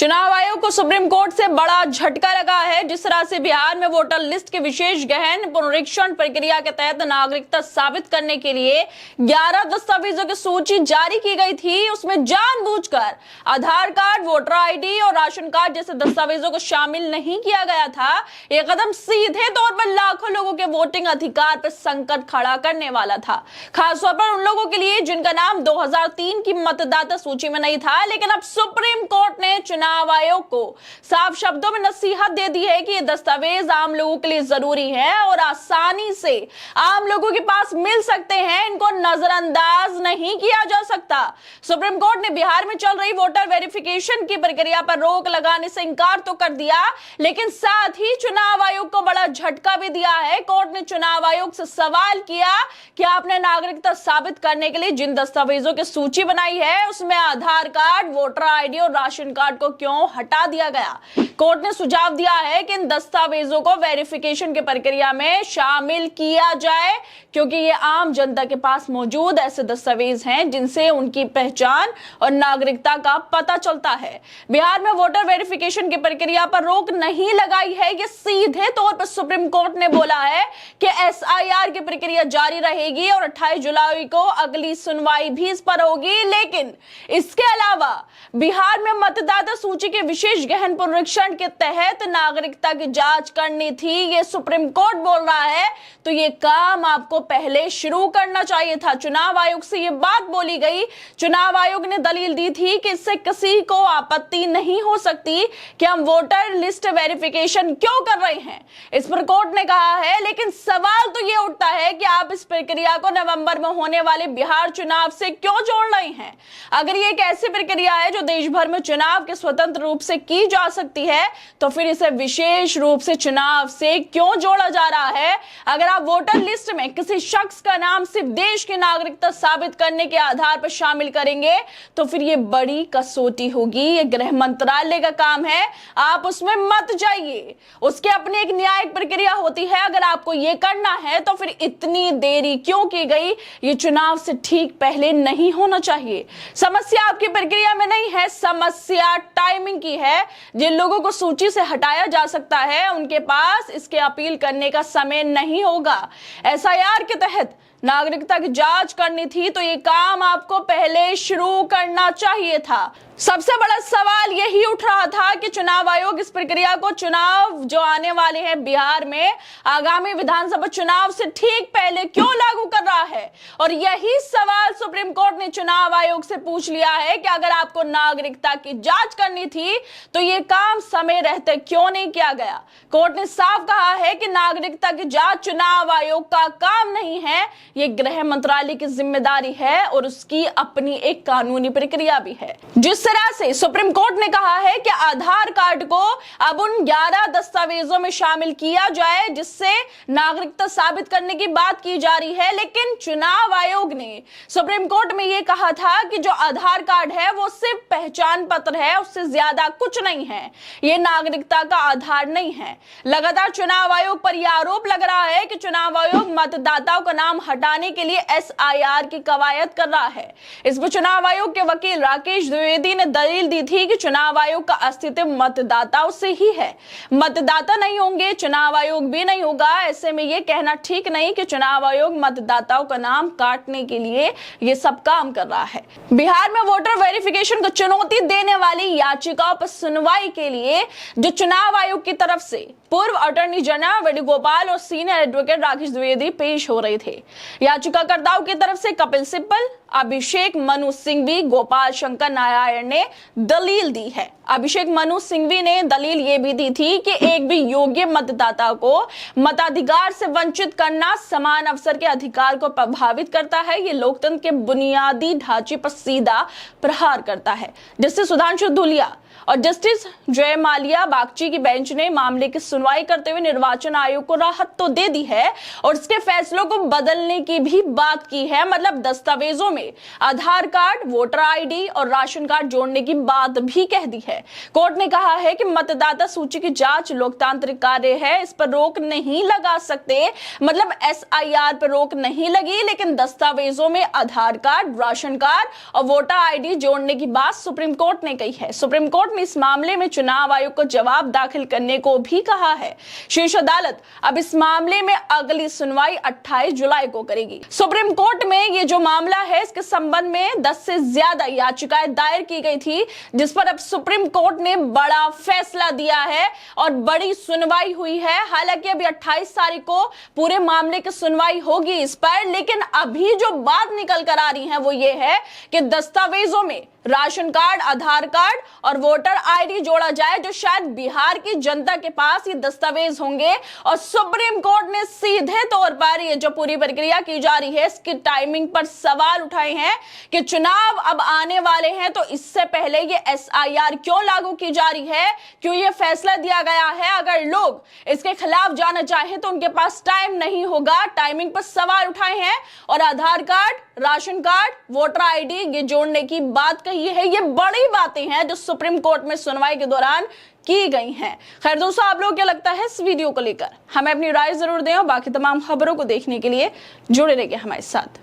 चुनाव आयोग को सुप्रीम कोर्ट से बड़ा झटका लगा है। जिस तरह से बिहार में वोटर लिस्ट के विशेष गहन पुनरीक्षण प्रक्रिया के तहत नागरिकता साबित करने के लिए 11 दस्तावेजों की सूची जारी की गई थी, उसमें जानबूझकर आधार कार्ड, वोटर आईडी और राशन कार्ड जैसे दस्तावेजों को शामिल नहीं किया गया था। यह कदम सीधे तौर पर लाखों लोगों के वोटिंग अधिकार पर संकट खड़ा करने वाला था, खासतौर पर उन लोगों के लिए जिनका नाम 2003 की मतदाता सूची में नहीं था। लेकिन अब सुप्रीम कोर्ट ने चुनाव आयोग को साफ शब्दों में नसीहत दे दी है कि ये दस्तावेज आम लोगों के लिए जरूरी है और आसानी से आम लोगों के पास मिल सकते हैं, इनको नजरअंदाज नहीं किया जा सकता। सुप्रीम कोर्ट ने बिहार में चल रही वोटर वेरिफिकेशन की प्रक्रिया पर रोक लगाने से इंकार तो कर दिया, लेकिन साथ ही चुनाव आयोग को बड़ा झटका भी दिया है। कोर्ट ने चुनाव आयोग से सवाल किया कि आपने नागरिकता साबित करने के लिए जिन दस्तावेजों की सूची बनाई है उसमें आधार कार्ड, वोटर आईडी और राशन कार्ड को क्यों हटा दिया गया। कोर्ट ने सुझाव दिया है कि इन दस्तावेजों को वेरिफिकेशन की प्रक्रिया में शामिल किया जाए, क्योंकि ये आम जनता के पास मौजूद ऐसे दस्तावेज हैं जिनसे उनकी पहचान और नागरिकता का पता चलता है। बिहार में वोटर वेरिफिकेशन की प्रक्रिया पर रोक नहीं लगाई है, ये सीधे तौर पर सुप्रीम कोर्ट ने बोला है कि एसआईआर की प्रक्रिया जारी रहेगी और 28 जुलाई को अगली सुनवाई भी इस पर होगी। लेकिन इसके अलावा बिहार में मतदाता सूची के विशेष गहन पुनरीक्षण के तहत नागरिकता की जांच करनी थी, ये सुप्रीम कोर्ट बोल रहा है, तो ये काम आपको पहले शुरू करना चाहिए था। चुनाव आयोग से ये बात बोली गई। चुनाव आयोग ने दलील दी थी कि इससे किसी को आपत्ति नहीं हो सकती कि हम वोटर लिस्ट वेरिफिकेशन क्यों कर रहे हैं। इस पर कोर्ट ने कहा है, लेकिन सवाल तो ये उठता है कि आप इस प्रक्रिया को नवंबर में होने वाले बिहार चुनाव से क्यों जोड़ रहे हैं। अगर ये एक ऐसी प्रक्रिया है जो देश भर में चुनाव के स्वतंत्र रूप से की जा सकती है, तो फिर इसे विशेष रूप से चुनाव से क्यों जोड़ा जा रहा है। अगर आप वोटर लिस्ट में किसी शख्स का नाम सिर्फ देश की नागरिकता साबित करने के आधार पर शामिल करेंगे तो फिर ये बड़ी कसौटी होगी। ये गृह मंत्रालय का काम है, आप उसमें मत जाइए। उसके अपनी एक न्यायिक प्रक्रिया होती है। अगर आपको ये करना है तो फिर इतनी देरी क्यों की गई। ये चुनाव से ठीक पहले नहीं होना चाहिए। समस्या आपकी प्रक्रिया में नहीं है, समस्या टाइमिंग की है। जिन लोगों को सूची से हटाया जा सकता है उनके पास इसके अपील करने का समय नहीं होगा। एसआईआर के तहत नागरिकता की जांच करनी थी, तो ये काम आपको पहले शुरू करना चाहिए था। सबसे बड़ा सवाल यही उठ रहा था कि चुनाव आयोग इस प्रक्रिया को चुनाव जो आने वाले हैं बिहार में आगामी विधानसभा चुनाव से ठीक पहले क्यों लागू कर रहा है। और यही सवाल सुप्रीम कोर्ट ने चुनाव आयोग से पूछ लिया है कि अगर आपको नागरिकता की जांच करनी थी तो ये काम समय रहते क्यों नहीं किया गया। कोर्ट ने साफ कहा है कि नागरिकता की जांच चुनाव आयोग का काम नहीं है, ये गृह मंत्रालय की जिम्मेदारी है और उसकी अपनी एक कानूनी प्रक्रिया भी है। जिस तरह से सुप्रीम कोर्ट ने कहा है कि आधार कार्ड को अब उन 11 दस्तावेजों में शामिल किया जाए जिससे नागरिकता साबित करने की बात की जा रही है, लेकिन चुनाव आयोग ने सुप्रीम कोर्ट में यह कहा था कि जो आधार कार्ड है वो सिर्फ पहचान पत्र है, उससे ज्यादा कुछ नहीं है, ये नागरिकता का आधार नहीं है। लगातार चुनाव आयोग पर यह आरोप लग रहा है कि चुनाव आयोग मतदाताओं का नाम हटाने के लिए एसआईआर की कवायद कर रहा है। इस पर चुनाव आयोग के वकील राकेश द्विवेदी ने दलील दी थी कि चुनाव आयोग का अस्तित्व मतदाताओं से ही है। मतदाता नहीं होंगे, चुनाव आयोग भी नहीं होगा। ऐसे में यह कहना ठीक नहीं कि चुनाव आयोग मतदाताओं का नाम काटने के लिए यह सब काम कर रहा है। बिहार में वोटर वेरिफिकेशन को चुनौती देने वाली याचिकाओं पर सुनवाई के लिए जो चुनाव आयोग की तरफ से पूर्व अटॉर्नी जनरल वेणुगोपाल और सीनियर एडवोकेट राकेश द्विवेदी पेश हो रहे थे। याचिकाकर्ताओं की तरफ से कपिल सिब्बल, अभिषेक मनु सिंघवी, गोपाल शंकर नारायण ने दलील दी है। अभिषेक मनु सिंघवी ने दलील ये भी दी थी कि एक भी योग्य मतदाता को मताधिकार से वंचित करना समान अवसर के अधिकार को प्रभावित करता है, ये लोकतंत्र के बुनियादी ढांचे पर सीधा प्रहार करता है। जस्टिस सुधांशु धूलिया और जस्टिस जय माल्या बागची की बेंच ने मामले की सुनवाई करते हुए निर्वाचन आयोग को राहत तो दे दी है और उसके फैसलों को बदलने की भी बात की है। मतलब दस्तावेजों में आधार कार्ड, वोटर आईडी और राशन कार्ड जोड़ने की बात भी कह दी है। कोर्ट ने कहा है कि मतदाता सूची की जांच लोकतांत्रिक कार्य है, इस पर रोक नहीं लगा सकते। मतलब एसआईआर पर रोक नहीं लगी, लेकिन दस्तावेजों में आधार कार्ड, राशन कार्ड और वोटर आईडी जोड़ने की बात सुप्रीम कोर्ट ने कही है। सुप्रीम कोर्ट कोर्ट ने इस मामले में चुनाव आयोग को जवाब दाखिल करने को भी कहा है। शीर्ष अदालत अब इस मामले में अगली सुनवाई 28 जुलाई को करेगी। सुप्रीम कोर्ट में ये जो मामला है, इसके संबंध में 10 से ज्यादा याचिकाएं दायर की गई थी, जिस पर अब सुप्रीम कोर्ट ने बड़ा फैसला दिया है और बड़ी सुनवाई हुई है। हालांकि अभी 28 तारीख को पूरे मामले की सुनवाई होगी इस पर, लेकिन अभी जो बात निकल कर आ रही है वो ये है कि दस्तावेजों में राशन कार्ड, आधार कार्ड और वोटर आईडी जोड़ा जाए, जो शायद बिहार की जनता के पास ये दस्तावेज होंगे। और सुप्रीम कोर्ट ने सीधे तौर पर ये जो पूरी प्रक्रिया की जा रही है, इसकी टाइमिंग पर सवाल उठाए हैं कि चुनाव अब आने वाले हैं, तो इससे पहले ये एसआईआर क्यों लागू की जा रही है, क्यों ये फैसला दिया गया है। अगर लोग इसके खिलाफ जाना चाहे तो उनके पास टाइम नहीं होगा। टाइमिंग पर सवाल उठाए हैं और Aadhaar card, ration card, voter ID ये जोड़ने की बात कही है। ये बड़ी बातें हैं जो सुप्रीम कोर्ट में सुनवाई के दौरान की गई हैं। खैर दोस्तों, आप लोगों को क्या लगता है इस वीडियो को लेकर? हमें अपनी राय जरूर दें और बाकी तमाम खबरों को देखने के लिए जुड़े रहिए हमारे साथ।